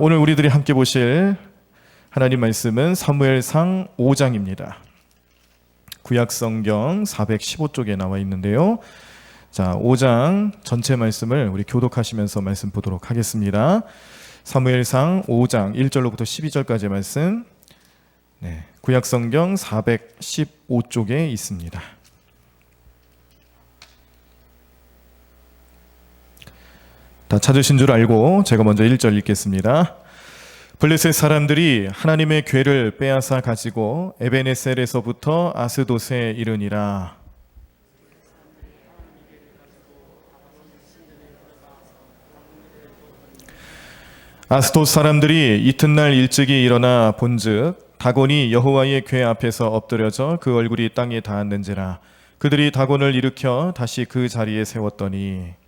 오늘 우리들이 함께 보실 하나님 말씀은 사무엘상 5장입니다. 구약성경 415쪽에 나와 있는데요. 자, 5장 전체 말씀을 우리 교독하시면서 말씀 보도록 하겠습니다. 사무엘상 5장 1절로부터 12절까지의 말씀, 구약성경 415쪽에 있습니다. 다 찾으신 줄 알고 제가 먼저 1절 읽겠습니다. 블레셋 사람들이 하나님의 궤를 빼앗아 가지고 에베네셀에서부터 아스돗에 이르니라. 아스돗 사람들이 이튿날 일찍이 일어나 본즉 다곤이 여호와의 궤 앞에서 엎드려져 그 얼굴이 땅에 닿았는지라. 그들이 다곤을 일으켜 다시 그 자리에 세웠더니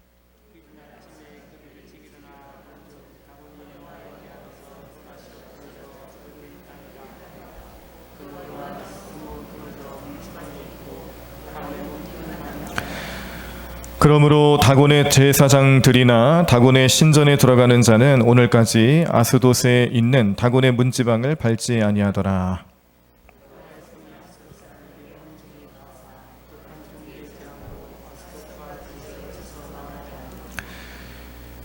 그러므로 다곤의 제사장들이나 다곤의 신전에 들어가는 자는 오늘까지 아스돗에 있는 다곤의 문지방을 밟지 아니하더라.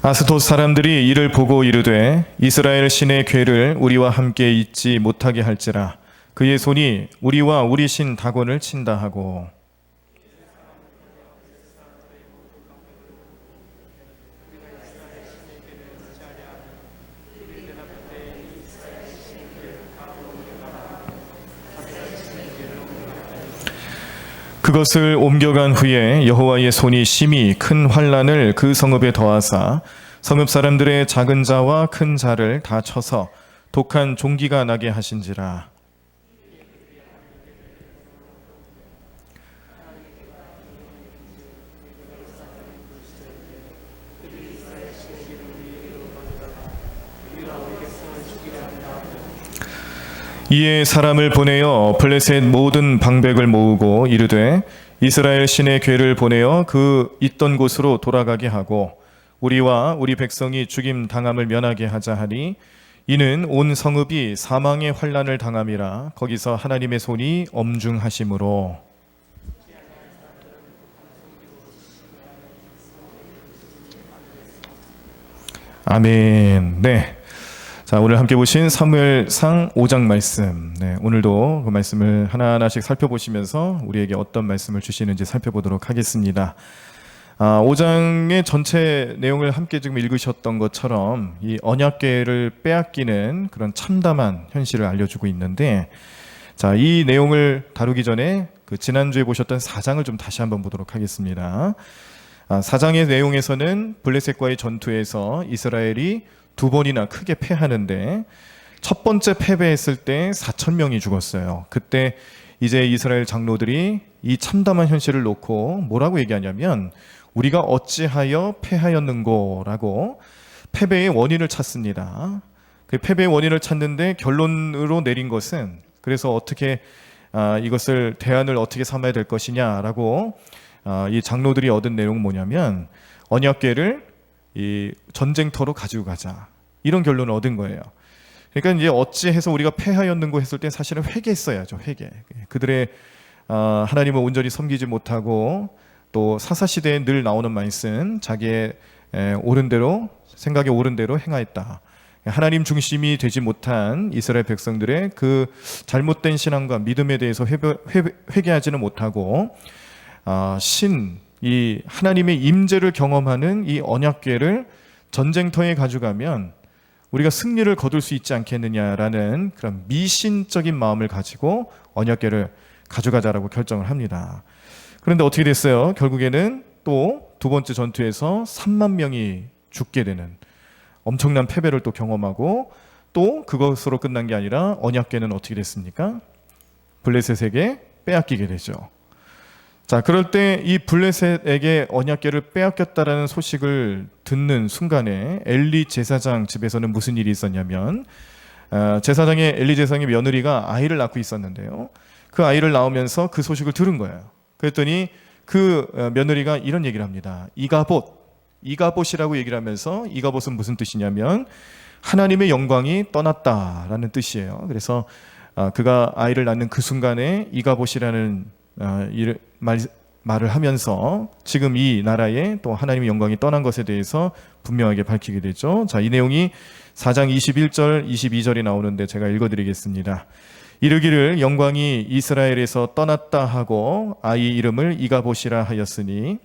아스돗 사람들이 이를 보고 이르되 이스라엘 신의 궤를 우리와 함께 잊지 못하게 할지라. 그의 손이 우리와 우리 신 다곤을 친다 하고. 그것을 옮겨간 후에 여호와의 손이 심히 큰 환난을 그 성읍에 더하사 성읍 사람들의 작은 자와 큰 자를 다 쳐서 독한 종기가 나게 하신지라. 이에 사람을 보내어 블레셋 모든 방백을 모으고 이르되 이스라엘 신의 궤를 보내어 그 있던 곳으로 돌아가게 하고 우리와 우리 백성이 죽임 당함을 면하게 하자 하니 이는 온 성읍이 사망의 환난을 당함이라. 거기서 하나님의 손이 엄중하심으로. 아멘. 자, 오늘 함께 보신 사무엘상 5장 말씀. 오늘도 그 말씀을 하나하나씩 살펴보시면서 우리에게 어떤 말씀을 주시는지 살펴보도록 하겠습니다. 5장의 전체 내용을 함께 지금 읽으셨던 것처럼 이 언약궤를 빼앗기는 그런 참담한 현실을 알려주고 있는데, 자, 이 내용을 다루기 전에 그 지난주에 보셨던 4장을 좀 다시 한번 보도록 하겠습니다. 4장의 내용에서는 블레셋과의 전투에서 이스라엘이 두 번이나 크게 패하는데 첫 번째 패배했을 때 4,000명이 죽었어요. 그때 이제 이스라엘 장로들이 이 참담한 현실을 놓고 뭐라고 얘기하냐면 우리가 어찌하여 패하였는고라고 패배의 원인을 찾습니다. 그 패배의 원인을 찾는데 결론으로 내린 것은 그래서 어떻게 이것을 대안을 어떻게 삼아야 될 것이냐라고 이 장로들이 얻은 내용은 뭐냐면 언약궤를 이 전쟁터로 가지고 가자, 이런 결론을 얻은 거예요. 그러니까 이제 어찌해서 우리가 패하였는고 했을 때 사실은 회개했어야죠. 회개. 그들의 하나님을 온전히 섬기지 못하고 또 사사시대에 늘 나오는 말씀, 자기의 옳은 대로 생각에 옳은 대로 행하였다. 하나님 중심이 되지 못한 이스라엘 백성들의 그 잘못된 신앙과 믿음에 대해서 회개하지는 못하고 이 하나님의 임재를 경험하는 이 언약궤를 전쟁터에 가져가면 우리가 승리를 거둘 수 있지 않겠느냐라는 그런 미신적인 마음을 가지고 언약궤를 가져가자라고 결정을 합니다. 그런데 어떻게 됐어요? 결국에는 또 두 번째 전투에서 3만 명이 죽게 되는 엄청난 패배를 또 경험하고, 또 그것으로 끝난 게 아니라 언약궤는 어떻게 됐습니까? 블레셋에게 빼앗기게 되죠. 자, 그럴 때 이 블레셋에게 언약궤를 빼앗겼다라는 소식을 듣는 순간에 엘리 제사장 집에서는 무슨 일이 있었냐면 제사장의 엘리 제사장의 며느리가 아이를 낳고 있었는데요. 그 아이를 낳으면서 그 소식을 들은 거예요. 그랬더니 그 며느리가 이런 얘기를 합니다. 이가봇이라고 얘기를 하면서, 이가봇은 무슨 뜻이냐면 하나님의 영광이 떠났다라는 뜻이에요. 그래서 그가 아이를 낳는 그 순간에 이가봇이라는 말을 하면서 지금 이 나라에 또 하나님의 영광이 떠난 것에 대해서 분명하게 밝히게 되죠. 자, 이 내용이 4장 21절, 22절이 나오는데 제가 읽어드리겠습니다. 이르기를 영광이 이스라엘에서 떠났다 하고 아이 이름을 이가봇이라 하였으니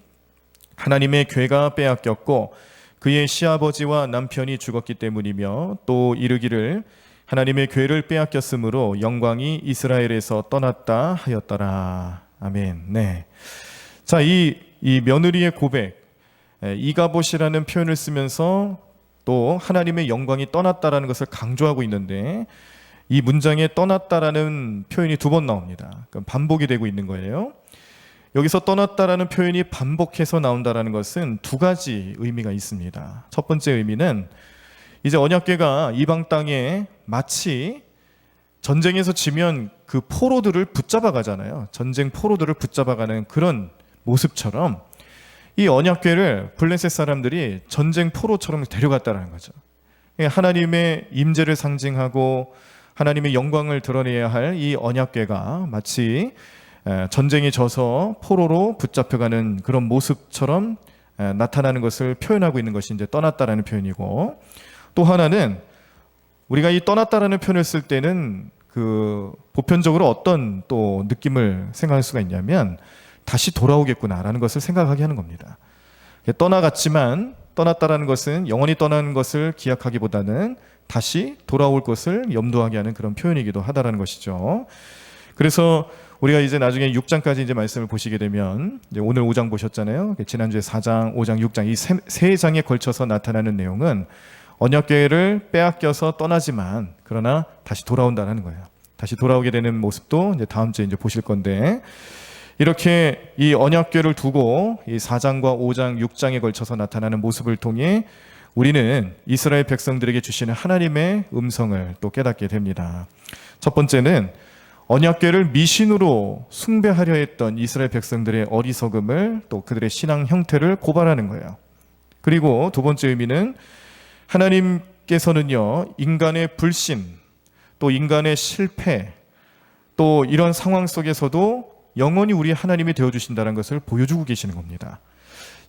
하나님의 괴가 빼앗겼고 그의 시아버지와 남편이 죽었기 때문이며 또 이르기를 하나님의 괴를 빼앗겼으므로 영광이 이스라엘에서 떠났다 하였더라. 아멘. 네. 자, 이 며느리의 고백, 이가봇이라는 표현을 쓰면서 또 하나님의 영광이 떠났다라는 것을 강조하고 있는데 이 문장에 떠났다라는 표현이 2번 나옵니다. 그러니까 반복이 되고 있는 거예요. 여기서 떠났다라는 표현이 반복해서 나온다라는 것은 2가지 의미가 있습니다. 첫 번째 의미는 이제 언약궤가 이방 땅에 마치 전쟁에서 지면 그 포로들을 붙잡아 가잖아요. 전쟁 포로들을 붙잡아 가는 그런 모습처럼 이 언약궤를 블레셋 사람들이 전쟁 포로처럼 데려갔다는 거죠. 하나님의 임재를 상징하고 하나님의 영광을 드러내야 할 이 언약궤가 마치 전쟁에 져서 포로로 붙잡혀가는 그런 모습처럼 나타나는 것을 표현하고 있는 것이 이제 떠났다라는 표현이고, 또 하나는 우리가 이 떠났다라는 표현을 쓸 때는 그 보편적으로 어떤 또 느낌을 생각할 수가 있냐면 다시 돌아오겠구나라는 것을 생각하게 하는 겁니다. 떠나갔지만 떠났다라는 것은 영원히 떠나는 것을 기약하기보다는 다시 돌아올 것을 염두하게 하는 그런 표현이기도 하다라는 것이죠. 그래서 우리가 이제 나중에 6장까지 이제 말씀을 보시게 되면 이제 오늘 5장 보셨잖아요. 지난주에 4장, 5장, 6장 이 세 장에 걸쳐서 나타나는 내용은 언약궤를 빼앗겨서 떠나지만 그러나 다시 돌아온다는 거예요. 다시 돌아오게 되는 모습도 이제 다음 주에 이제 보실 건데, 이렇게 이 언약궤를 두고 이 4장과 5장, 6장에 걸쳐서 나타나는 모습을 통해 우리는 이스라엘 백성들에게 주시는 하나님의 음성을 또 깨닫게 됩니다. 첫 번째는 언약궤를 미신으로 숭배하려 했던 이스라엘 백성들의 어리석음을 또 그들의 신앙 형태를 고발하는 거예요. 그리고 2번째 의미는 하나님께서는요, 인간의 불신, 또 인간의 실패, 또 이런 상황 속에서도 영원히 우리 하나님이 되어주신다는 것을 보여주고 계시는 겁니다.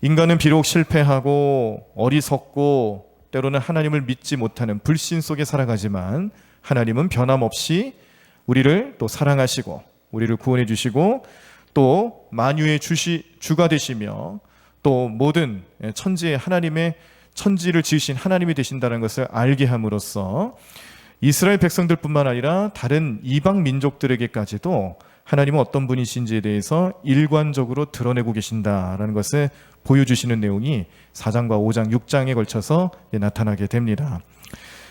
인간은 비록 실패하고 어리석고 때로는 하나님을 믿지 못하는 불신 속에 살아가지만 하나님은 변함없이 우리를 또 사랑하시고 우리를 구원해 주시고 또 만유의 주가 되시며 또 모든 천지의 하나님의 천지를 지으신 하나님이 되신다는 것을 알게 함으로써 이스라엘 백성들뿐만 아니라 다른 이방 민족들에게까지도 하나님은 어떤 분이신지에 대해서 일관적으로 드러내고 계신다라는 것을 보여주시는 내용이 4장과 5장, 6장에 걸쳐서 나타나게 됩니다.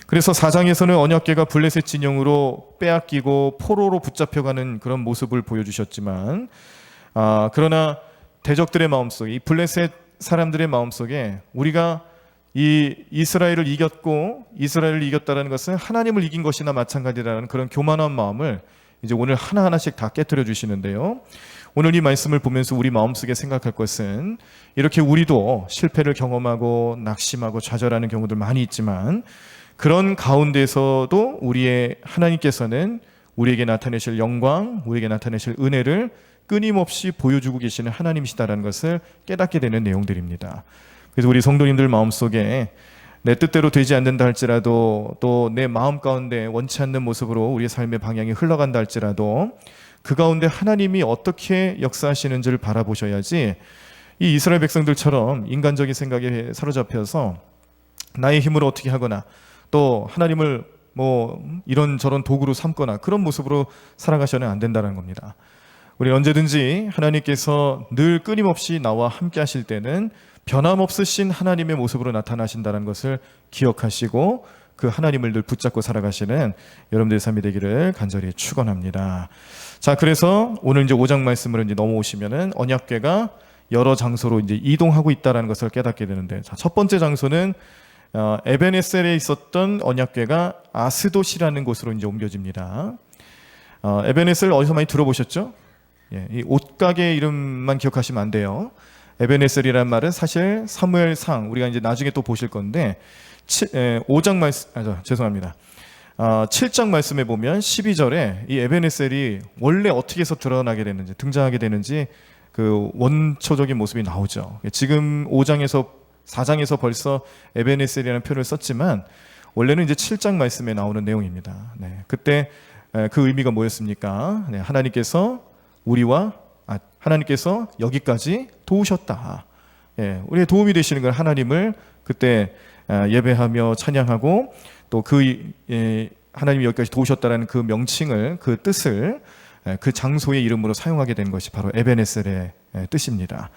그래서 4장에서는 언약궤가 블레셋 진영으로 빼앗기고 포로로 붙잡혀가는 그런 모습을 보여주셨지만, 그러나 대적들의 마음속에, 이 블레셋 사람들의 마음속에 우리가 이 이스라엘을 이겼고 이스라엘을 이겼다는 것은 하나님을 이긴 것이나 마찬가지라는 그런 교만한 마음을 이제 오늘 하나하나씩 다 깨뜨려 주시는데요. 오늘 이 말씀을 보면서 우리 마음속에 생각할 것은, 이렇게 우리도 실패를 경험하고 낙심하고 좌절하는 경우들 많이 있지만 그런 가운데서도 우리의 하나님께서는 우리에게 나타내실 영광, 우리에게 나타내실 은혜를 끊임없이 보여주고 계시는 하나님이시다라는 것을 깨닫게 되는 내용들입니다. 그래서 우리 성도님들 마음속에 내 뜻대로 되지 않는다 할지라도 또 내 마음 가운데 원치 않는 모습으로 우리의 삶의 방향이 흘러간다 할지라도 그 가운데 하나님이 어떻게 역사하시는지를 바라보셔야지, 이 이스라엘 백성들처럼 인간적인 생각에 사로잡혀서 나의 힘으로 어떻게 하거나 또 하나님을 뭐 이런저런 도구로 삼거나 그런 모습으로 살아가셔는 안 된다는 겁니다. 우리 언제든지 하나님께서 늘 끊임없이 나와 함께 하실 때는 변함없으신 하나님의 모습으로 나타나신다는 것을 기억하시고 그 하나님을 늘 붙잡고 살아가시는 여러분들의 삶이 되기를 간절히 축원합니다. 자, 그래서 오늘 이제 5장 말씀으로 이제 넘어오시면은 언약궤가 여러 장소로 이제 이동하고 있다는 것을 깨닫게 되는데, 자, 첫 번째 장소는 에벤에셀에 있었던 언약궤가 아스돗이라는 곳으로 이제 옮겨집니다. 에벤에셀 어디서 많이 들어보셨죠? 예, 이 옷가게 이름만 기억하시면 안 돼요. 에벤에셀이란 말은 사실 사무엘상, 우리가 이제 나중에 또 보실 건데 5장 말씀, 죄송합니다. 7장 말씀에 보면 12절에 이 에벤에셀이 원래 어떻게 해서 드러나게 되는지, 등장하게 되는지 그 원초적인 모습이 나오죠. 지금 4장에서 벌써 에벤에셀이라는 표현을 썼지만 원래는 이제 7장 말씀에 나오는 내용입니다. 네, 그때 그 의미가 뭐였습니까? 네, 하나님께서 여기까지 도우셨다. 예, 우리의 도움이 되시는 걸 하나님을 그때 예배하며 찬양하고 또 하나님이 여기까지 도우셨다라는 그 명칭을, 그 뜻을 그 장소의 이름으로 사용하게 된 것이 바로 에벤에셀의 뜻입니다.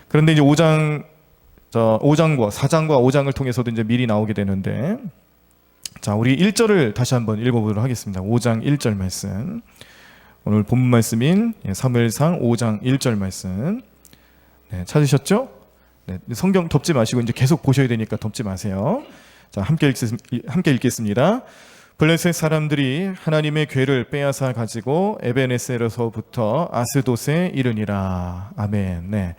그런데 이제 4장과 5장을 통해서도 이제 미리 나오게 되는데, 자, 우리 1절을 다시 한번 읽어보도록 하겠습니다. 5장 1절 말씀. 오늘 본문 말씀인 사무엘상 5장 1절 말씀. 네, 찾으셨죠? 네, 성경 덮지 마시고 이제 계속 보셔야 되니까 덮지 마세요. 자, 함께 읽겠습니다. 블레셋 사람들이 하나님의 궤를 빼앗아 가지고 에벤에셀에서부터 아스돗에 이르니라. 아멘. 네.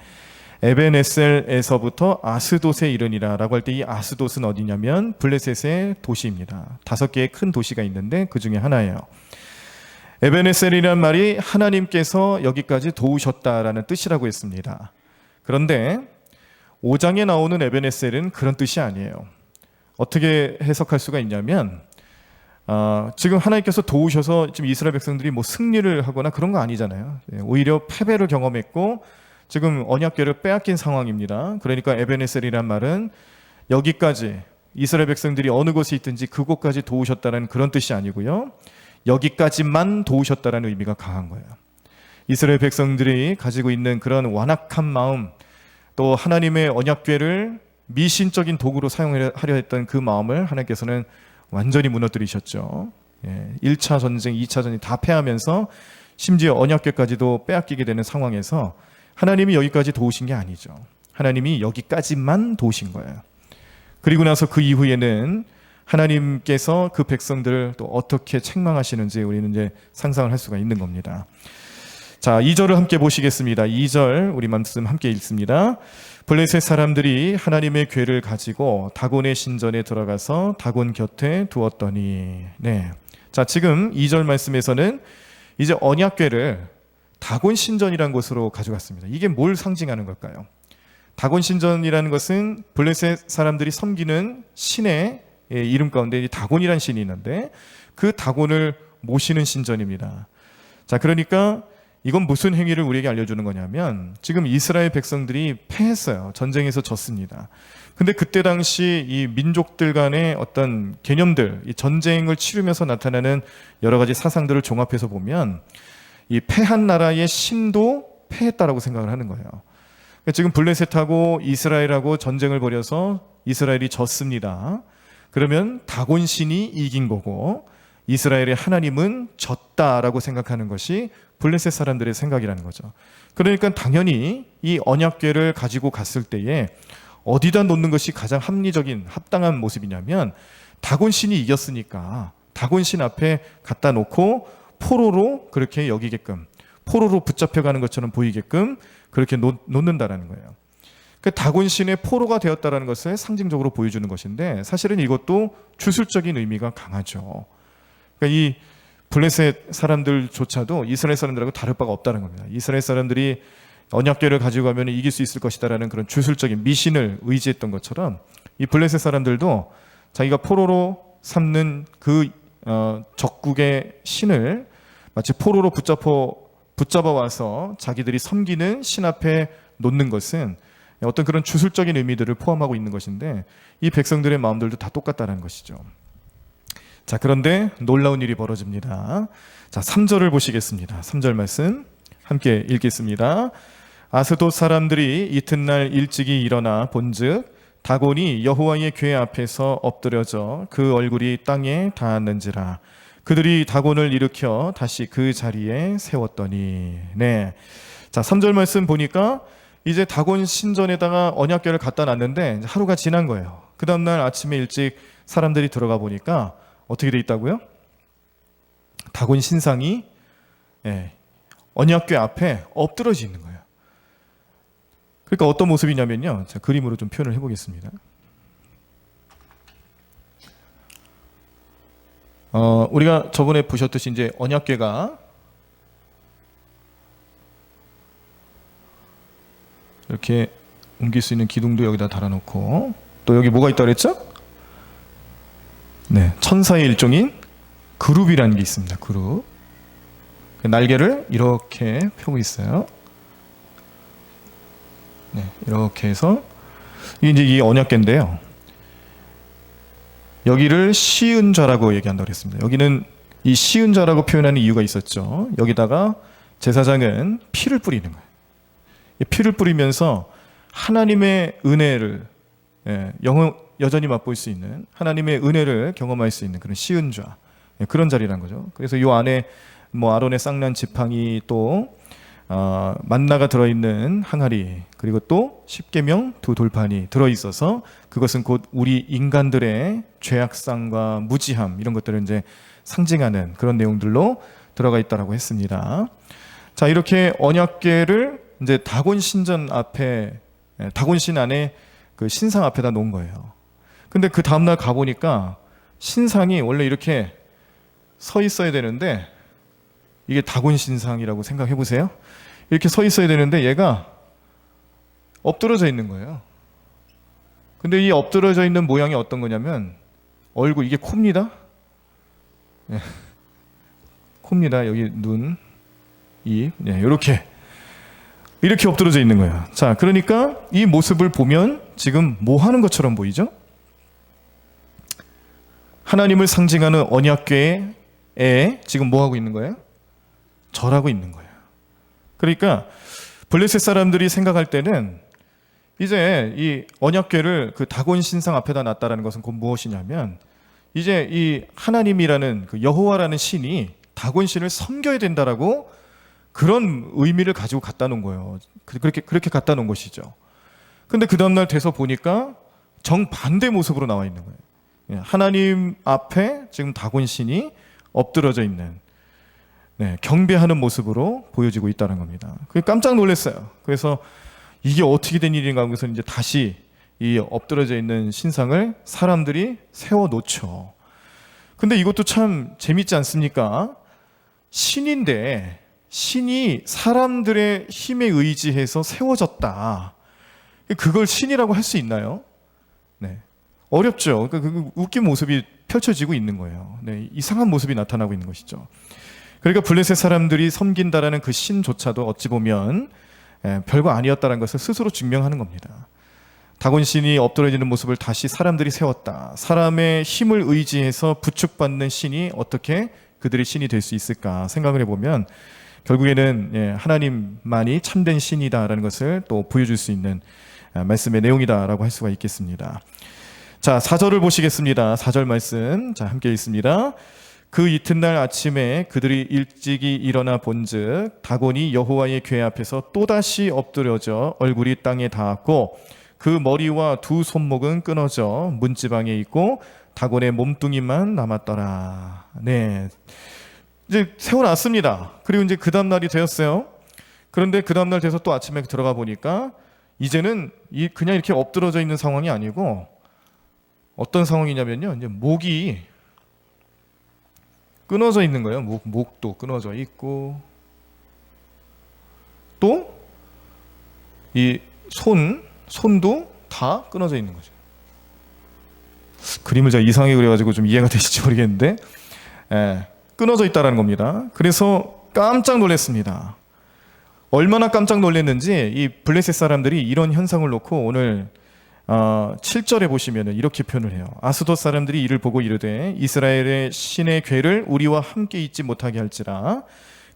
에벤에셀에서부터 아스돗에 이르니라라고 할 때 이 아스돗은 어디냐면 블레셋의 도시입니다. 5개의 큰 도시가 있는데 그 중에 하나예요. 에벤에셀이란 말이 하나님께서 여기까지 도우셨다라는 뜻이라고 했습니다. 그런데 5장에 나오는 에벤에셀은 그런 뜻이 아니에요. 어떻게 해석할 수가 있냐면 지금 하나님께서 도우셔서 지금 이스라엘 백성들이 뭐 승리를 하거나 그런 거 아니잖아요. 오히려 패배를 경험했고 지금 언약궤를 빼앗긴 상황입니다. 그러니까 에벤에셀이란 말은 여기까지 이스라엘 백성들이 어느 곳에 있든지 그곳까지 도우셨다는 그런 뜻이 아니고요. 여기까지만 도우셨다는 의미가 강한 거예요. 이스라엘 백성들이 가지고 있는 그런 완악한 마음, 또 하나님의 언약궤를 미신적인 도구로 사용하려 했던 그 마음을 하나님께서는 완전히 무너뜨리셨죠. 1차 전쟁, 2차 전쟁 다 패하면서 심지어 언약궤까지도 빼앗기게 되는 상황에서 하나님이 여기까지 도우신 게 아니죠. 하나님이 여기까지만 도우신 거예요. 그리고 나서 그 이후에는 하나님께서 그 백성들을 또 어떻게 책망하시는지 우리는 이제 상상을 할 수가 있는 겁니다. 자, 2절을 함께 보시겠습니다. 2절 우리 말씀 함께 읽습니다. 블레셋 사람들이 하나님의 궤를 가지고 다곤의 신전에 들어가서 다곤 곁에 두었더니. 네. 자, 지금 2절 말씀에서는 이제 언약궤를 다곤 신전이라는 곳으로 가져갔습니다. 이게 뭘 상징하는 걸까요? 다곤 신전이라는 것은 블레셋 사람들이 섬기는 신의 이름 가운데 다곤이라는 신이 있는데 그 다곤을 모시는 신전입니다. 자, 그러니까 이건 무슨 행위를 우리에게 알려주는 거냐면 지금 이스라엘 백성들이 패했어요. 전쟁에서 졌습니다. 근데 그때 당시 이 민족들 간의 어떤 개념들, 이 전쟁을 치르면서 나타나는 여러 가지 사상들을 종합해서 보면 이 패한 나라의 신도 패했다라고 생각을 하는 거예요. 그러니까 지금 블레셋하고 이스라엘하고 전쟁을 벌여서 이스라엘이 졌습니다. 그러면 다곤 신이 이긴 거고 이스라엘의 하나님은 졌다라고 생각하는 것이 블레셋 사람들의 생각이라는 거죠. 그러니까 당연히 이 언약궤를 가지고 갔을 때에 어디다 놓는 것이 가장 합리적인 합당한 모습이냐면 다곤 신이 이겼으니까 다곤 신 앞에 갖다 놓고 포로로 그렇게 여기게끔, 포로로 붙잡혀가는 것처럼 보이게끔 그렇게 놓는다라는 거예요. 그 다곤 신의 포로가 되었다라는 것을 상징적으로 보여주는 것인데 사실은 이것도 주술적인 의미가 강하죠. 그러니까 이 블레셋 사람들조차도 이스라엘 사람들하고 다를 바가 없다는 겁니다. 이스라엘 사람들이 언약궤를 가지고 가면 이길 수 있을 것이다라는 그런 주술적인 미신을 의지했던 것처럼 이 블레셋 사람들도 자기가 포로로 삼는 그 적국의 신을 마치 포로로 붙잡아 와서 자기들이 섬기는 신 앞에 놓는 것은 어떤 그런 주술적인 의미들을 포함하고 있는 것인데 이 백성들의 마음들도 다 똑같다는 것이죠. 자, 그런데 놀라운 일이 벌어집니다. 자, 3절을 보시겠습니다. 3절 말씀 함께 읽겠습니다. 아스돗 사람들이 이튿날 일찍이 일어나 본즉 다곤이 여호와의 궤 앞에서 엎드려져 그 얼굴이 땅에 닿았는지라. 그들이 다곤을 일으켜 다시 그 자리에 세웠더니. 네. 자, 3절 말씀 보니까 이제 다곤 신전에다가 언약궤를 갖다 놨는데 하루가 지난 거예요. 그 다음날 아침에 일찍 사람들이 들어가 보니까 어떻게 돼 있다고요? 다곤 신상이 언약궤 앞에 엎드러져 있는 거예요. 그러니까 어떤 모습이냐면요. 자, 그림으로 좀 표현을 해보겠습니다. 우리가 저번에 보셨듯이 이제 언약궤가 이렇게 옮길 수 있는 기둥도 여기다 달아놓고, 또 여기 뭐가 있다 그랬죠? 네, 천사의 일종인 그룹이라는 게 있습니다. 그룹. 날개를 이렇게 펴고 있어요. 네, 이렇게 해서 이게 이제 이 언약궤인데요. 여기를 시은좌라고 얘기한다고 그랬습니다. 여기는 이 시은좌라고 표현하는 이유가 있었죠. 여기다가 제사장은 피를 뿌리는 거예요. 피를 뿌리면서 하나님의 은혜를 여전히 맛볼 수 있는, 하나님의 은혜를 경험할 수 있는 그런 시은좌, 그런 자리란 거죠. 그래서 이 안에 뭐 아론의 쌍난 지팡이, 또 만나가 들어있는 항아리, 그리고 또 십계명 두 돌판이 들어있어서 그것은 곧 우리 인간들의 죄악성과 무지함, 이런 것들을 이제 상징하는 그런 내용들로 들어가 있다라고 했습니다. 자, 이렇게 언약궤를 이제 다곤 신전 앞에, 다곤 신 안에 그 신상 앞에다 놓은 거예요. 근데 그 다음날 가보니까 신상이 원래 이렇게 서 있어야 되는데, 이게 다곤 신상이라고 생각해 보세요. 이렇게 서 있어야 되는데 얘가 엎드러져 있는 거예요. 근데 이 엎드러져 있는 모양이 어떤 거냐면, 얼굴, 이게 코입니다. 네. 코입니다. 여기 눈, 입, 네, 이렇게 엎드러져 있는 거예요. 자, 그러니까 이 모습을 보면 지금 뭐 하는 것처럼 보이죠? 하나님을 상징하는 언약궤에 지금 뭐 하고 있는 거예요? 절하고 있는 거예요. 그러니까 블레셋 사람들이 생각할 때는 이제 이 언약궤를 그 다곤 신상 앞에다 놨다라는 것은 곧 무엇이냐면, 이제 이 하나님이라는 그 여호와라는 신이 다곤 신을 섬겨야 된다라고 그런 의미를 가지고 갖다 놓은 거예요. 그렇게 갖다 놓은 것이죠. 근데 그 다음날 돼서 보니까 정반대 모습으로 나와 있는 거예요. 하나님 앞에 지금 다곤 신이 엎드러져 있는, 경배하는 모습으로 보여지고 있다는 겁니다. 그게 깜짝 놀랐어요. 그래서 이게 어떻게 된 일인가 하면서 이제 다시 이 엎드러져 있는 신상을 사람들이 세워 놓죠. 근데 이것도 참 재밌지 않습니까? 신인데 신이 사람들의 힘에 의지해서 세워졌다. 그걸 신이라고 할 수 있나요? 네, 어렵죠. 그러니까 그 웃긴 모습이 펼쳐지고 있는 거예요. 네, 이상한 모습이 나타나고 있는 것이죠. 그러니까 블레셋 사람들이 섬긴다라는 그 신조차도 어찌 보면 별거 아니었다는 것을 스스로 증명하는 겁니다. 다곤 신이 엎드러지는 모습을 다시 사람들이 세웠다. 사람의 힘을 의지해서 부축받는 신이 어떻게 그들의 신이 될 수 있을까 생각을 해보면, 결국에는 하나님만이 참된 신이다라는 것을 또 보여줄 수 있는 말씀의 내용이다라고 할 수가 있겠습니다. 자, 4절을 보시겠습니다. 4절 말씀, 자, 함께 읽습니다. 그 이튿날 아침에 그들이 일찍이 일어나 본즉 다곤이 여호와의 궤 앞에서 또다시 엎드려져 얼굴이 땅에 닿았고 그 머리와 두 손목은 끊어져 문지방에 있고 다곤의 몸뚱이만 남았더라. 네, 이제 세워놨습니다. 그리고 이제 그 다음 날이 되었어요. 그런데 그 다음 날 돼서 또 아침에 들어가 보니까 이제는 그냥 이렇게 엎드러져 있는 상황이 아니고 어떤 상황이냐면요, 이제 목이 끊어져 있는 거예요. 목도 끊어져 있고, 또 이 손도 다 끊어져 있는 거죠. 그림을 제가 이상하게 그려가지고 좀 이해가 되실지 모르겠는데, 끊어져 있다라는 겁니다. 그래서 깜짝 놀랐습니다. 얼마나 깜짝 놀랐는지 이 블레셋 사람들이 이런 현상을 놓고 오늘 7절에 보시면 이렇게 표현을 해요. 아스돗 사람들이 이를 보고 이르되 이스라엘의 신의 궤를 우리와 함께 있지 못하게 할지라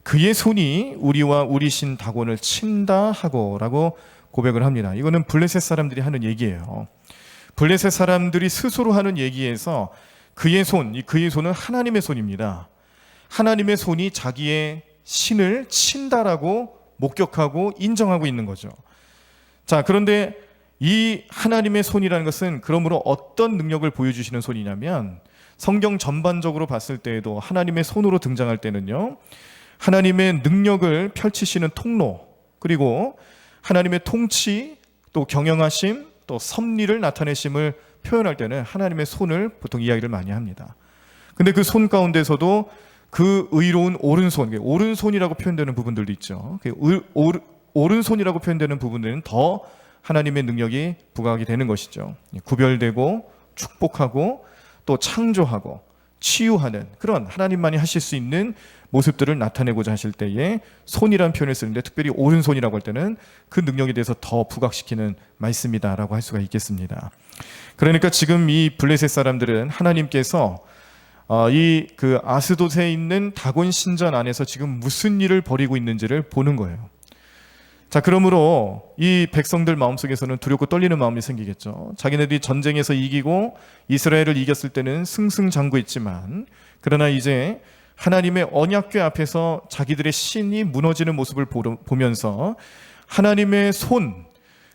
그의 손이 우리와 우리 신 다곤을 친다 하고 라고 고백을 합니다. 이거는 블레셋 사람들이 하는 얘기예요. 블레셋 사람들이 스스로 하는 얘기에서 그의 손은 하나님의 손입니다. 하나님의 손이 자기의 신을 친다라고 목격하고 인정하고 있는 거죠. 자, 그런데 이 하나님의 손이라는 것은 그러므로 어떤 능력을 보여주시는 손이냐면, 성경 전반적으로 봤을 때에도 하나님의 손으로 등장할 때는요, 하나님의 능력을 펼치시는 통로, 그리고 하나님의 통치, 또 경영하심, 또 섭리를 나타내심을 표현할 때는 하나님의 손을 보통 이야기를 많이 합니다. 근데 그 손 가운데서도 그 의로운 오른손, 오른손이라고 표현되는 부분들도 있죠. 오른손이라고 표현되는 부분들은 더 하나님의 능력이 부각이 되는 것이죠. 구별되고 축복하고 또 창조하고 치유하는 그런 하나님만이 하실 수 있는 모습들을 나타내고자 하실 때에 손이라는 표현을 쓰는데, 특별히 오른손이라고 할 때는 그 능력에 대해서 더 부각시키는 말씀이다라고 할 수가 있겠습니다. 그러니까 지금 이 블레셋 사람들은 하나님께서 이 그 아스돗에 있는 다곤 신전 안에서 지금 무슨 일을 벌이고 있는지를 보는 거예요. 자, 그러므로 이 백성들 마음속에서는 두렵고 떨리는 마음이 생기겠죠. 자기네들이 전쟁에서 이기고 이스라엘을 이겼을 때는 승승장구했지만, 그러나 이제 하나님의 언약궤 앞에서 자기들의 신이 무너지는 모습을 보면서 하나님의 손,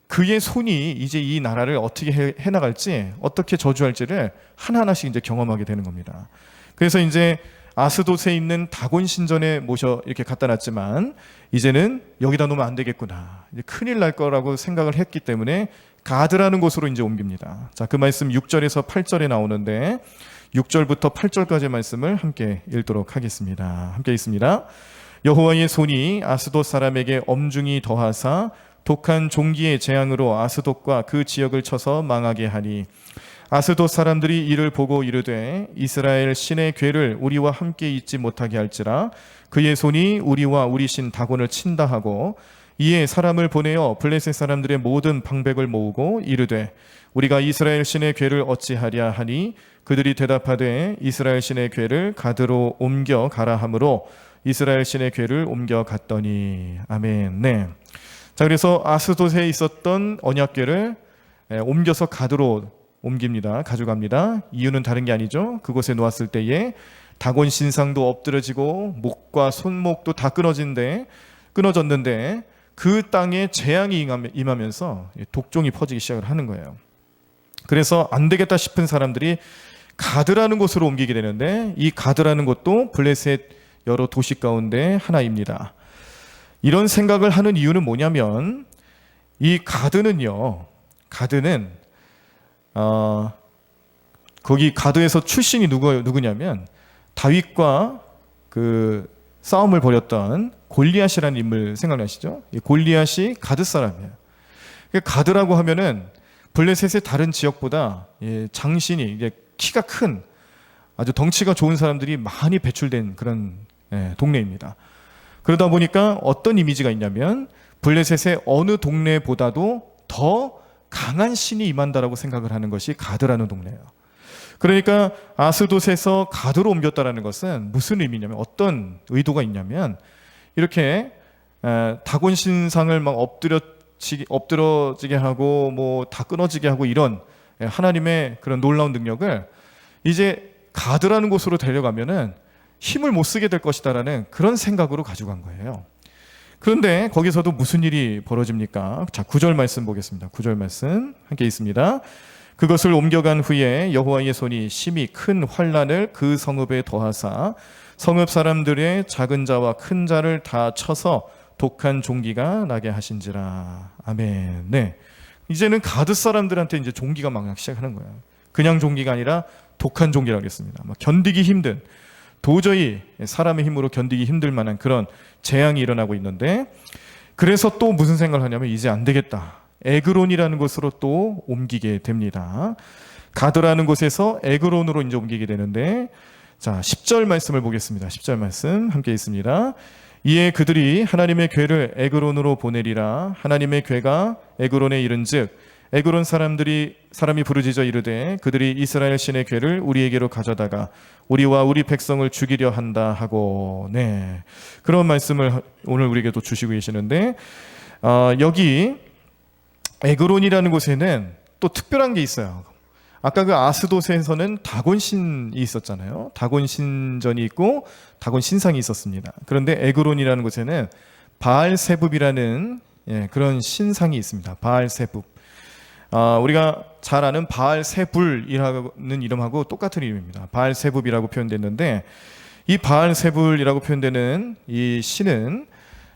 그의 손이 이제 이 나라를 어떻게 해나갈지, 어떻게 저주할지를 하나하나씩 이제 경험하게 되는 겁니다. 그래서 이제 아스돗에 있는 다곤 신전에 모셔 이렇게 갖다 놨지만, 이제는 여기다 놓으면 안 되겠구나, 이제 큰일 날 거라고 생각을 했기 때문에 가드라는 곳으로 이제 옮깁니다. 자, 그 말씀 6절에서 8절에 나오는데 6절부터 8절까지의 말씀을 함께 읽도록 하겠습니다. 함께 있습니다. 여호와의 손이 아스돗 사람에게 엄중히 더하사 독한 종기의 재앙으로 아스돗과 그 지역을 쳐서 망하게 하니, 아스돗 사람들이 이를 보고 이르되 이스라엘 신의 궤를 우리와 함께 있지 못하게 할지라 그의 손이 우리와 우리 신 다곤을 친다 하고, 이에 사람을 보내어 블레셋 사람들의 모든 방백을 모으고 이르되 우리가 이스라엘 신의 궤를 어찌하랴 하니, 그들이 대답하되 이스라엘 신의 궤를 가드로 옮겨 가라 하므로 이스라엘 신의 궤를 옮겨 갔더니. 아멘. 네. 자, 그래서 아스돗에 있었던 언약궤를 옮겨서 가드로 옮깁니다. 가져갑니다. 이유는 다른 게 아니죠. 그곳에 놓았을 때에 다곤 신상도 엎드러지고 목과 손목도 다 끊어졌는데 그 땅에 재앙이 임하면서 독종이 퍼지기 시작을 하는 거예요. 그래서 안 되겠다 싶은 사람들이 가드라는 곳으로 옮기게 되는데, 이 가드라는 곳도 블레셋 여러 도시 가운데 하나입니다. 이런 생각을 하는 이유는 뭐냐면, 이 가드는 거기 가드에서 출신이 누구냐면 다윗과 그 싸움을 벌였던 골리앗이라는 인물 생각나시죠? 이 골리앗이 가드 사람이에요. 가드라고 하면은 블레셋의 다른 지역보다 장신이 이제 키가 큰, 아주 덩치가 좋은 사람들이 많이 배출된 그런 동네입니다. 그러다 보니까 어떤 이미지가 있냐면 블레셋의 어느 동네보다도 더 강한 신이 임한다라고 생각을 하는 것이 가드라는 동네예요. 그러니까 아스돗에서 가드로 옮겼다라는 것은 무슨 의미냐면, 어떤 의도가 있냐면, 이렇게 다곤 신상을 막 엎드러지게 하고 뭐 다 끊어지게 하고 이런 하나님의 그런 놀라운 능력을 이제 가드라는 곳으로 데려가면은 힘을 못 쓰게 될 것이다라는 그런 생각으로 가져간 거예요. 그런데 거기서도 무슨 일이 벌어집니까? 자, 9절 말씀 보겠습니다. 9절 말씀 함께 있습니다. 그것을 옮겨간 후에 여호와의 손이 심히 큰 환난을 그 성읍에 더하사 성읍 사람들의 작은 자와 큰 자를 다 쳐서 독한 종기가 나게 하신지라. 아멘. 네. 이제는 가드 사람들한테 이제 종기가 막 나기 시작하는 거예요. 그냥 종기가 아니라 독한 종기라고 했습니다. 막 견디기 힘든, 도저히 사람의 힘으로 견디기 힘들 만한 그런 재앙이 일어나고 있는데, 그래서 또 무슨 생각을 하냐면, 이제 안 되겠다, 에그론이라는 곳으로 또 옮기게 됩니다. 가드라는 곳에서 에그론으로 이제 옮기게 되는데, 자, 10절 말씀을 보겠습니다. 10절 말씀 함께 있습니다. 이에 그들이 하나님의 궤를 에그론으로 보내리라. 하나님의 궤가 에그론에 이른즉 에그론 사람이 부르짖어 이르되 그들이 이스라엘 신의 궤를 우리에게로 가져다가 우리와 우리 백성을 죽이려 한다 하고. 네, 그런 말씀을 오늘 우리에게도 주시고 계시는데, 여기 에그론이라는 곳에는 또 특별한 게 있어요. 아까 그 아스돗에서는 다곤 신이 있었잖아요. 다곤 신전이 있고 다곤 신상이 있었습니다. 그런데 에그론이라는 곳에는 바알세붑이라는 그런 신상이 있습니다. 바알세붑. 우리가 잘 아는 바알세불이라는 이름하고 똑같은 이름입니다. 바알세붑이라고 표현됐는데, 이 바알세불이라고 표현되는 이 신은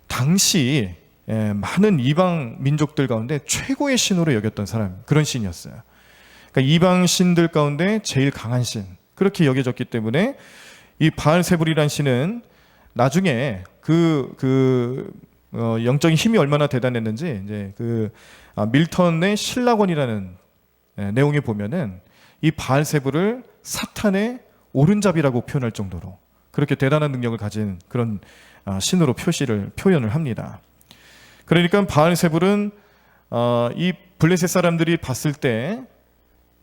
당시 많은 이방 민족들 가운데 최고의 신으로 여겼던 사람, 그런 신이었어요. 그러니까 이방 신들 가운데 제일 강한 신, 그렇게 여겨졌기 때문에 이 바알세불이란 신은 나중에 영적인 힘이 얼마나 대단했는지 이제 밀턴의 신라권이라는 내용에 보면은 이 바알세불을 사탄의 오른잡이라고 표현할 정도로 그렇게 대단한 능력을 가진 그런 신으로 표현을 합니다. 그러니까 바알세불은 이 블레셋 사람들이 봤을 때,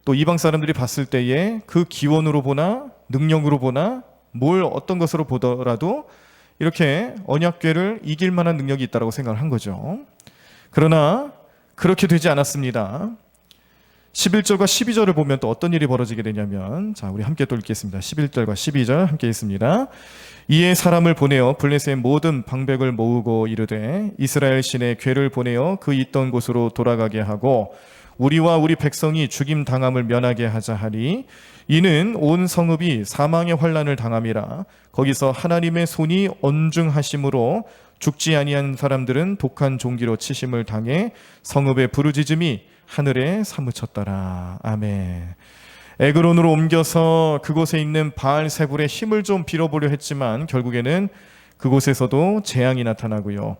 또 이방 사람들이 봤을 때에 그 기원으로 보나 능력으로 보나 어떤 것으로 보더라도 이렇게 언약궤를 이길 만한 능력이 있다고 생각을 한 거죠. 그러나 그렇게 되지 않았습니다. 11절과 12절을 보면 또 어떤 일이 벌어지게 되냐면, 자, 우리 함께 또 읽겠습니다. 11절과 12절 함께 읽습니다. 이에 사람을 보내어 블레셋의 모든 방백을 모으고 이르되 이스라엘 신의 궤를 보내어 그 있던 곳으로 돌아가게 하고 우리와 우리 백성이 죽임 당함을 면하게 하자 하리. 이는 온 성읍이 사망의 환난을 당함이라. 거기서 하나님의 손이 언중하심으로 죽지 아니한 사람들은 독한 종기로 치심을 당해 성읍의 부르짖음이 하늘에 사무쳤더라. 아멘. 에그론으로 옮겨서 그곳에 있는 바알세불의 힘을 좀 빌어보려 했지만 결국에는 그곳에서도 재앙이 나타나고요.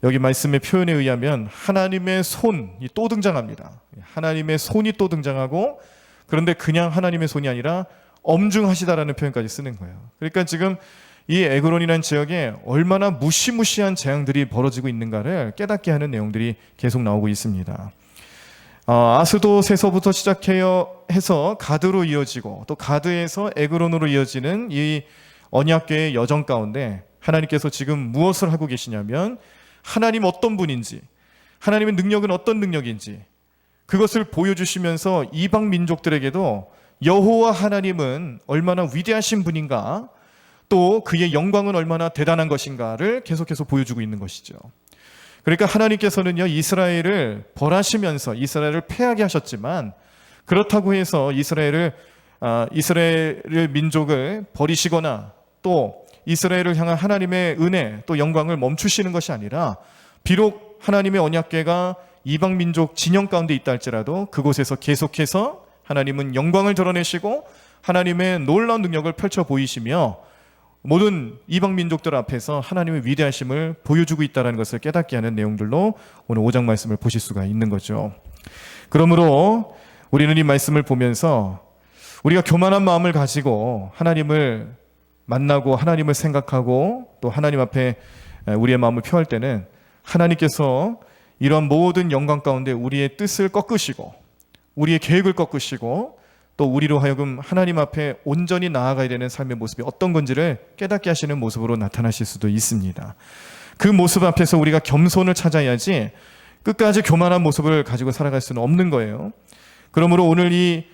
여기 말씀의 표현에 의하면 하나님의 손이 또 등장합니다. 하나님의 손이 또 등장하고, 그런데 그냥 하나님의 손이 아니라 엄중하시다라는 표현까지 쓰는 거예요. 그러니까 지금 이 에그론이라는 지역에 얼마나 무시무시한 재앙들이 벌어지고 있는가를 깨닫게 하는 내용들이 계속 나오고 있습니다. 아스돗에서부터 시작해서 가드로 이어지고 또 가드에서 에그론으로 이어지는 이 언약궤의 여정 가운데 하나님께서 지금 무엇을 하고 계시냐면, 하나님 어떤 분인지, 하나님의 능력은 어떤 능력인지 그것을 보여주시면서 이방 민족들에게도 여호와 하나님은 얼마나 위대하신 분인가, 또 그의 영광은 얼마나 대단한 것인가를 계속해서 보여주고 있는 것이죠. 그러니까 하나님께서는요, 이스라엘을 벌하시면서 이스라엘을 패하게 하셨지만, 그렇다고 해서 이스라엘 민족을 버리시거나 또 이스라엘을 향한 하나님의 은혜 또 영광을 멈추시는 것이 아니라, 비록 하나님의 언약궤가 이방 민족 진영 가운데 있다 할지라도 그곳에서 계속해서 하나님은 영광을 드러내시고 하나님의 놀라운 능력을 펼쳐 보이시며 모든 이방 민족들 앞에서 하나님의 위대하심을 보여주고 있다는 것을 깨닫게 하는 내용들로 오늘 5장 말씀을 보실 수가 있는 거죠. 그러므로 우리는 이 말씀을 보면서 우리가 교만한 마음을 가지고 하나님을 만나고 하나님을 생각하고 또 하나님 앞에 우리의 마음을 표할 때는 하나님께서 이런 모든 영광 가운데 우리의 뜻을 꺾으시고 우리의 계획을 꺾으시고 또 우리로 하여금 하나님 앞에 온전히 나아가야 되는 삶의 모습이 어떤 건지를 깨닫게 하시는 모습으로 나타나실 수도 있습니다. 그 모습 앞에서 우리가 겸손을 찾아야지 끝까지 교만한 모습을 가지고 살아갈 수는 없는 거예요. 그러므로 오늘 이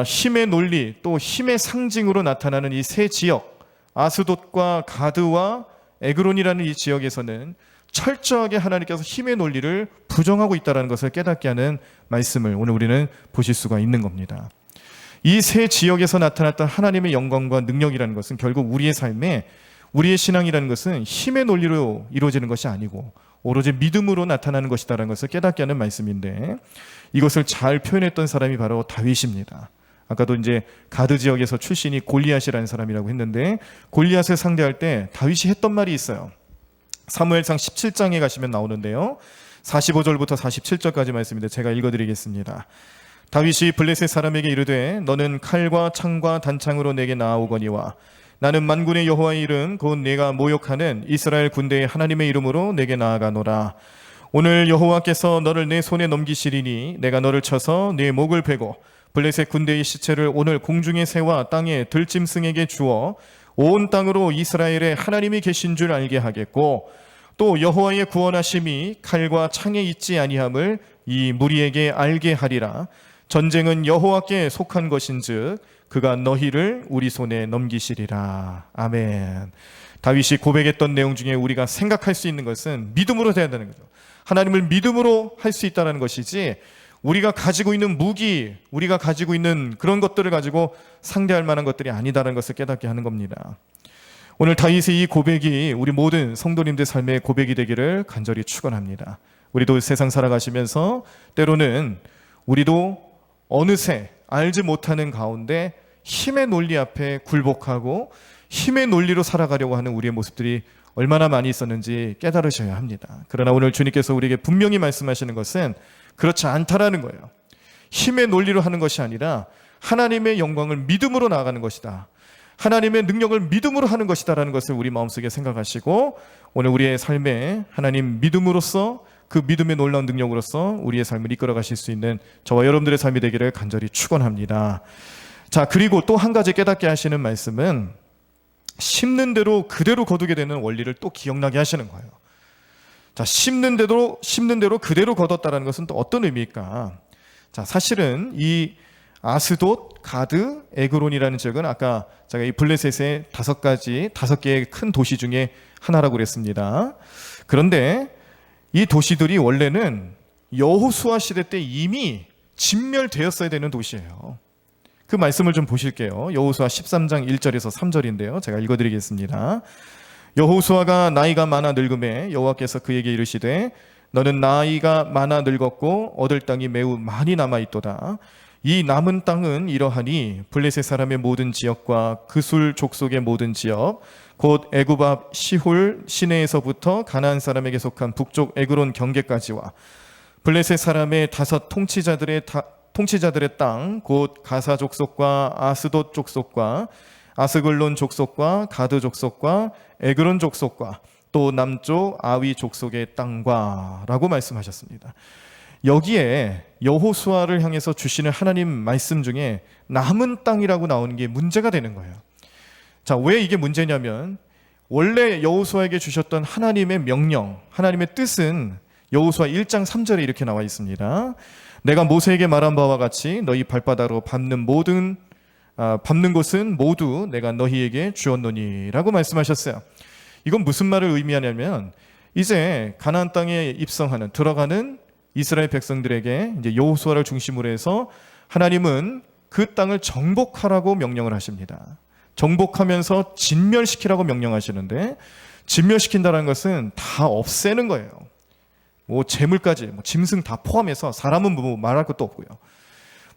힘의 논리 또 힘의 상징으로 나타나는 이 세 지역, 아스돗과 가드와 에그론이라는 이 지역에서는 철저하게 하나님께서 힘의 논리를 부정하고 있다는 것을 깨닫게 하는 말씀을 오늘 우리는 보실 수가 있는 겁니다. 이 세 지역에서 나타났던 하나님의 영광과 능력이라는 것은 결국 우리의 삶에, 우리의 신앙이라는 것은 힘의 논리로 이루어지는 것이 아니고 오로지 믿음으로 나타나는 것이다라는 것을 깨닫게 하는 말씀인데, 이것을 잘 표현했던 사람이 바로 다윗입니다. 아까도 이제 가드 지역에서 출신이 골리앗이라는 사람이라고 했는데, 골리앗을 상대할 때 다윗이 했던 말이 있어요. 사무엘상 17장에 가시면 나오는데요, 45절부터 47절까지 말씀인데 제가 읽어드리겠습니다. 다윗이 블레셋 사람에게 이르되 너는 칼과 창과 단창으로 내게 나아오거니와 나는 만군의 여호와의 이름 곧 내가 모욕하는 이스라엘 군대의 하나님의 이름으로 내게 나아가노라. 오늘 여호와께서 너를 내 손에 넘기시리니 내가 너를 쳐서 내 목을 베고 블레셋 군대의 시체를 오늘 공중의 새와 땅의 들짐승에게 주어 온 땅으로 이스라엘의 하나님이 계신 줄 알게 하겠고, 또 여호와의 구원하심이 칼과 창에 있지 아니함을 이 무리에게 알게 하리라. 전쟁은 여호와께 속한 것인즉 그가 너희를 우리 손에 넘기시리라. 아멘. 다윗이 고백했던 내용 중에 우리가 생각할 수 있는 것은 믿음으로 돼야 되는 거죠. 하나님을 믿음으로 할 수 있다는 것이지, 우리가 가지고 있는 무기, 우리가 가지고 있는 그런 것들을 가지고 상대할 만한 것들이 아니다라는 것을 깨닫게 하는 겁니다. 오늘 다윗의 이 고백이 우리 모든 성도님들 삶의 고백이 되기를 간절히 축원합니다. 우리도 세상 살아가시면서 때로는 우리도 어느새 알지 못하는 가운데 힘의 논리 앞에 굴복하고 힘의 논리로 살아가려고 하는 우리의 모습들이 얼마나 많이 있었는지 깨달으셔야 합니다. 그러나 오늘 주님께서 우리에게 분명히 말씀하시는 것은 그렇지 않다라는 거예요. 힘의 논리로 하는 것이 아니라 하나님의 영광을 믿음으로 나아가는 것이다. 하나님의 능력을 믿음으로 하는 것이다라는 것을 우리 마음속에 생각하시고 오늘 우리의 삶에 하나님 믿음으로써 그 믿음의 놀라운 능력으로서 우리의 삶을 이끌어 가실 수 있는 저와 여러분들의 삶이 되기를 간절히 축원합니다. 자, 그리고 또 한 가지 깨닫게 하시는 말씀은 심는 대로 그대로 거두게 되는 원리를 또 기억나게 하시는 거예요. 자, 심는 대로 그대로 거뒀다라는 것은 또 어떤 의미일까? 자, 사실은 이 아스돗, 가드, 에그론이라는 지역은 아까 제가 이 블레셋의 5개의 큰 도시 중에 하나라고 그랬습니다. 그런데 이 도시들이 원래는 여호수아 시대 때 이미 진멸되었어야 되는 도시예요. 그 말씀을 좀 보실게요. 여호수아 13장 1절에서 3절인데요. 제가 읽어드리겠습니다. 여호수아가 나이가 많아 늙음에 여호와께서 그에게 이르시되 너는 나이가 많아 늙었고 얻을 땅이 매우 많이 남아있도다. 이 남은 땅은 이러하니 블레셋 사람의 모든 지역과 그술 족속의 모든 지역 곧 애굽 앞 시홀 시내에서부터 가나안 사람에게 속한 북쪽 에그론 경계까지와 블레셋 사람의 5 통치자들의 땅 곧 가사 족속과 아스돗 족속과 아스글론 족속과 가드 족속과 에그론 족속과 또 남쪽 아위 족속의 땅과 라고 말씀하셨습니다. 여기에 여호수아를 향해서 주시는 하나님 말씀 중에 남은 땅이라고 나오는 게 문제가 되는 거예요. 자, 왜 이게 문제냐면 원래 여호수아에게 주셨던 하나님의 명령, 하나님의 뜻은 여호수아 1장 3절에 이렇게 나와 있습니다. 내가 모세에게 말한 바와 같이 너희 발바닥으로 밟는 곳은 모두 내가 너희에게 주었노니라고 말씀하셨어요. 이건 무슨 말을 의미하냐면 이제 가나안 땅에 들어가는 이스라엘 백성들에게 이제 여호수아를 중심으로 해서 하나님은 그 땅을 정복하라고 명령을 하십니다. 정복하면서 진멸시키라고 명령하시는데 진멸시킨다는 것은 다 없애는 거예요. 뭐 재물까지, 짐승 다 포함해서 사람은 뭐 말할 것도 없고요.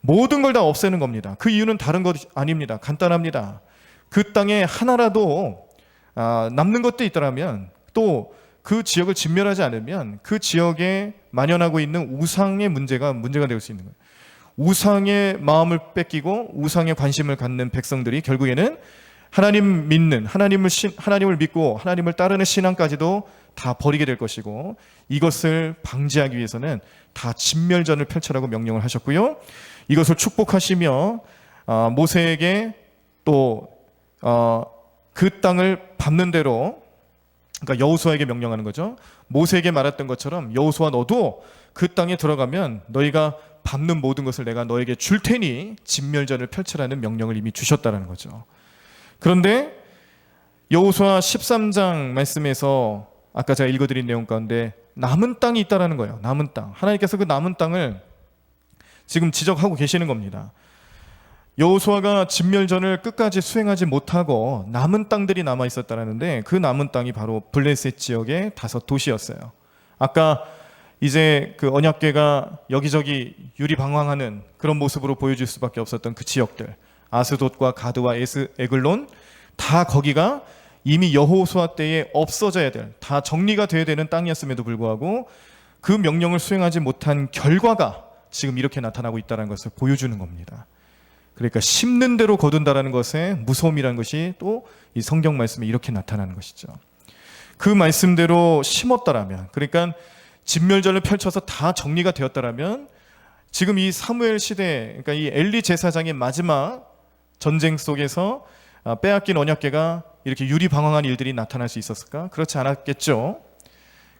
모든 걸 다 없애는 겁니다. 그 이유는 다른 것 아닙니다. 간단합니다. 그 땅에 하나라도 남는 것도 있더라면 또 그 지역을 진멸하지 않으면 그 지역에 만연하고 있는 우상의 문제가 될 수 있는 거예요. 우상의 마음을 뺏기고 우상의 관심을 갖는 백성들이 결국에는 하나님을 믿고 하나님을 따르는 신앙까지도 다 버리게 될 것이고 이것을 방지하기 위해서는 다 진멸전을 펼쳐라고 명령을 하셨고요. 이것을 축복하시며 모세에게 또 그 땅을 밟는 대로 그러니까 여호수아에게 명령하는 거죠. 모세에게 말했던 것처럼 여호수아 너도 그 땅에 들어가면 너희가 밟는 모든 것을 내가 너에게 줄 테니 진멸전을 펼치라는 명령을 이미 주셨다는 거죠. 그런데 여호수아 13장 말씀에서 아까 제가 읽어드린 내용 가운데 남은 땅이 있다라는 거예요. 남은 땅. 하나님께서 그 남은 땅을 지금 지적하고 계시는 겁니다. 여호수아가 진멸전을 끝까지 수행하지 못하고 남은 땅들이 남아 있었다라는데 그 남은 땅이 바로 블레셋 지역의 5 도시였어요. 아까 이제 그 언약궤가 여기저기 유리방황하는 그런 모습으로 보여줄 수밖에 없었던 그 지역들, 아스돗과 가드와 에글론, 다 거기가 이미 여호수아 때에 없어져야 될, 다 정리가 되어야 되는 땅이었음에도 불구하고 그 명령을 수행하지 못한 결과가 지금 이렇게 나타나고 있다는 것을 보여주는 겁니다. 그러니까 심는 대로 거둔다라는 것의 무서움이라는 것이 또 이 성경 말씀에 이렇게 나타나는 것이죠. 그 말씀대로 심었다라면, 그러니까 진멸전을 펼쳐서 다 정리가 되었다라면 지금 이 사무엘 시대, 그러니까 이 엘리 제사장의 마지막 전쟁 속에서 빼앗긴 언약궤가 이렇게 유리방황한 일들이 나타날 수 있었을까? 그렇지 않았겠죠.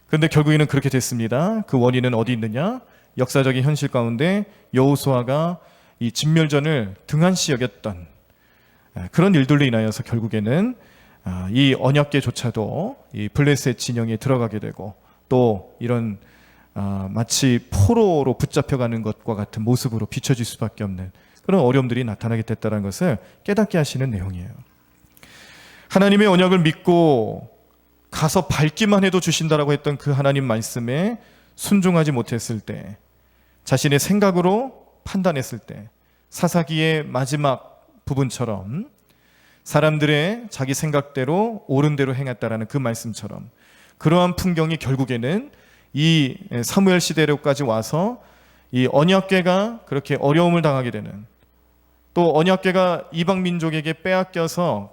그런데 결국에는 그렇게 됐습니다. 그 원인은 어디 있느냐? 역사적인 현실 가운데 여호수아가 이 진멸전을 등한시 여겼던 그런 일들로 인하여서 결국에는 이 언약궤조차도 이 블레셋 진영에 들어가게 되고 또 이런 마치 포로로 붙잡혀가는 것과 같은 모습으로 비춰질 수밖에 없는 그런 어려움들이 나타나게 됐다는 것을 깨닫게 하시는 내용이에요. 하나님의 언약을 믿고 가서 밟기만 해도 주신다라고 했던 그 하나님 말씀에 순종하지 못했을 때, 자신의 생각으로 판단했을 때, 사사기의 마지막 부분처럼 사람들의 자기 생각대로 옳은 대로 행했다라는 그 말씀처럼 그러한 풍경이 결국에는 이 사무엘 시대로까지 와서 이 언약궤가 그렇게 어려움을 당하게 되는, 또 언약궤가 이방 민족에게 빼앗겨서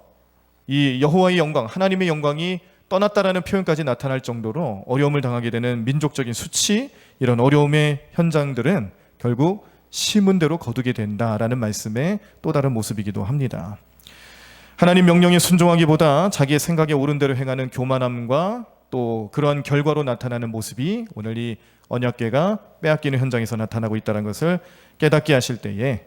이 여호와의 영광, 하나님의 영광이 떠났다라는 표현까지 나타날 정도로 어려움을 당하게 되는 민족적인 수치, 이런 어려움의 현장들은 결국 심은대로 거두게 된다라는 말씀의 또 다른 모습이기도 합니다. 하나님 명령에 순종하기보다 자기의 생각에 옳은 대로 행하는 교만함과 또 그러한 결과로 나타나는 모습이 오늘 이 언약궤가 빼앗기는 현장에서 나타나고 있다는 것을 깨닫게 하실 때에,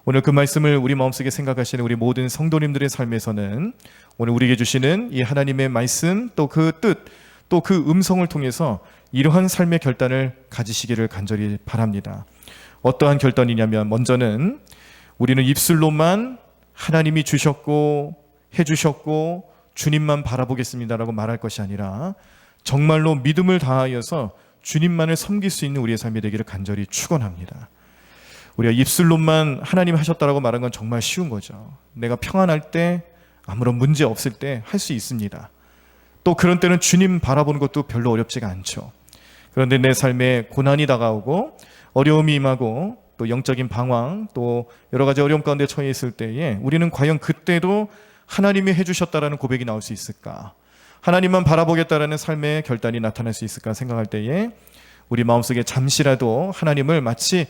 오늘 그 말씀을 우리 마음속에 생각하시는 우리 모든 성도님들의 삶에서는 오늘 우리에게 주시는 이 하나님의 말씀, 또 그 뜻, 또 그 음성을 통해서 이러한 삶의 결단을 가지시기를 간절히 바랍니다. 어떠한 결단이냐면, 먼저는 우리는 입술로만 하나님이 주셨고 해주셨고 주님만 바라보겠습니다라고 말할 것이 아니라 정말로 믿음을 다하여서 주님만을 섬길 수 있는 우리의 삶이 되기를 간절히 축원합니다. 우리가 입술로만 하나님 하셨다라고 말하는 건 정말 쉬운 거죠. 내가 평안할 때, 아무런 문제 없을 때 할 수 있습니다. 또 그런 때는 주님 바라보는 것도 별로 어렵지가 않죠. 그런데 내 삶에 고난이 다가오고 어려움이 임하고 또 영적인 방황, 또 여러 가지 어려움 가운데 처해 있을 때에 우리는 과연 그때도 하나님이 해주셨다라는 고백이 나올 수 있을까? 하나님만 바라보겠다라는 삶의 결단이 나타날 수 있을까 생각할 때에 우리 마음속에 잠시라도 하나님을 마치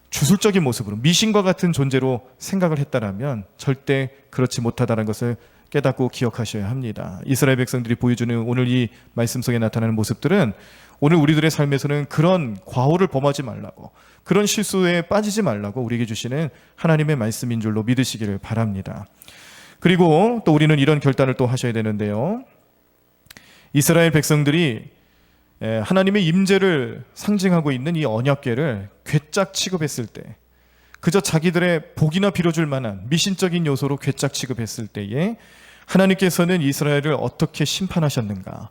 주술적인 모습으로 미신과 같은 존재로 생각을 했다라면 절대 그렇지 못하다는 것을 깨닫고 기억하셔야 합니다. 이스라엘 백성들이 보여주는 오늘 이 말씀 속에 나타나는 모습들은 오늘 우리들의 삶에서는 그런 과오를 범하지 말라고, 그런 실수에 빠지지 말라고 우리에게 주시는 하나님의 말씀인 줄로 믿으시기를 바랍니다. 그리고 또 우리는 이런 결단을 또 하셔야 되는데요. 이스라엘 백성들이 하나님의 임재를 상징하고 있는 이 언약궤를 괴짝 취급했을 때, 그저 자기들의 복이나 빌어줄 만한 미신적인 요소로 괴짝 취급했을 때에 하나님께서는 이스라엘을 어떻게 심판하셨는가,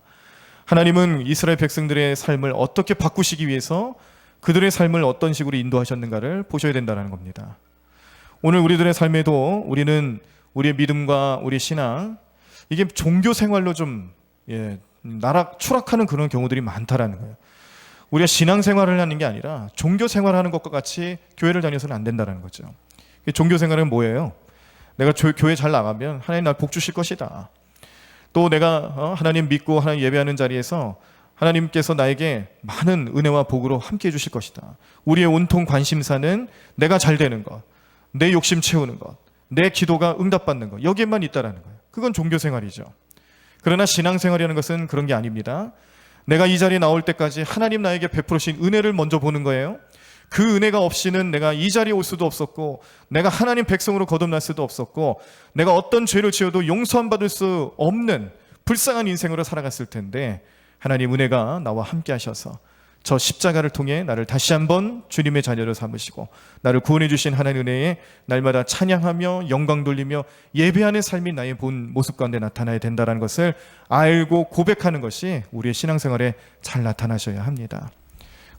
하나님은 이스라엘 백성들의 삶을 어떻게 바꾸시기 위해서 그들의 삶을 어떤 식으로 인도하셨는가를 보셔야 된다는 겁니다. 오늘 우리들의 삶에도 우리는 우리의 믿음과 우리의 신앙, 이게 종교 생활로 좀 추락하는 그런 경우들이 많다라는 거예요. 우리가 신앙생활을 하는 게 아니라 종교 생활하는 것과 같이 교회를 다녀서는 안 된다는 거죠. 종교 생활은 뭐예요? 내가 교회 잘 나가면 하나님 날 복 주실 것이다. 또 내가 하나님 믿고 하나님 예배하는 자리에서 하나님께서 나에게 많은 은혜와 복으로 함께 해주실 것이다. 우리의 온통 관심사는 내가 잘 되는 것, 내 욕심 채우는 것, 내 기도가 응답받는 것, 여기에만 있다라는 거예요. 그건 종교 생활이죠. 그러나 신앙생활이라는 것은 그런 게 아닙니다. 내가 이 자리에 나올 때까지 하나님 나에게 베풀으신 은혜를 먼저 보는 거예요. 그 은혜가 없이는 내가 이 자리에 올 수도 없었고, 내가 하나님 백성으로 거듭날 수도 없었고, 내가 어떤 죄를 지어도 용서 안 받을 수 없는 불쌍한 인생으로 살아갔을 텐데, 하나님 은혜가 나와 함께 하셔서 저 십자가를 통해 나를 다시 한번 주님의 자녀로 삼으시고 나를 구원해 주신 하나님 은혜에 날마다 찬양하며 영광 돌리며 예배하는 삶이 나의 본 모습 가운데 나타나야 된다는 것을 알고 고백하는 것이 우리의 신앙생활에 잘 나타나셔야 합니다.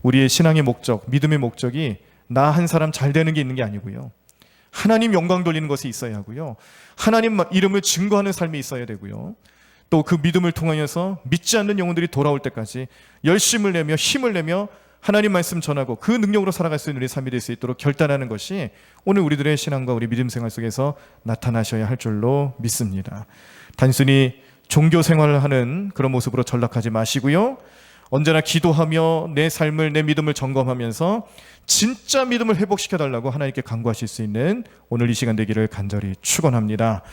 우리의 신앙의 목적, 믿음의 목적이 나 한 사람 잘 되는 게 있는 게 아니고요, 하나님 영광 돌리는 것이 있어야 하고요, 하나님 이름을 증거하는 삶이 있어야 되고요, 또 그 믿음을 통하여서 믿지 않는 영혼들이 돌아올 때까지 열심을 내며 힘을 내며 하나님 말씀 전하고 그 능력으로 살아갈 수 있는 우리의 삶이 될 수 있도록 결단하는 것이 오늘 우리들의 신앙과 우리 믿음 생활 속에서 나타나셔야 할 줄로 믿습니다. 단순히 종교 생활을 하는 그런 모습으로 전락하지 마시고요, 언제나 기도하며 내 삶을, 내 믿음을 점검하면서 진짜 믿음을 회복시켜달라고 하나님께 간구하실 수 있는 오늘 이 시간 되기를 간절히 축원합니다.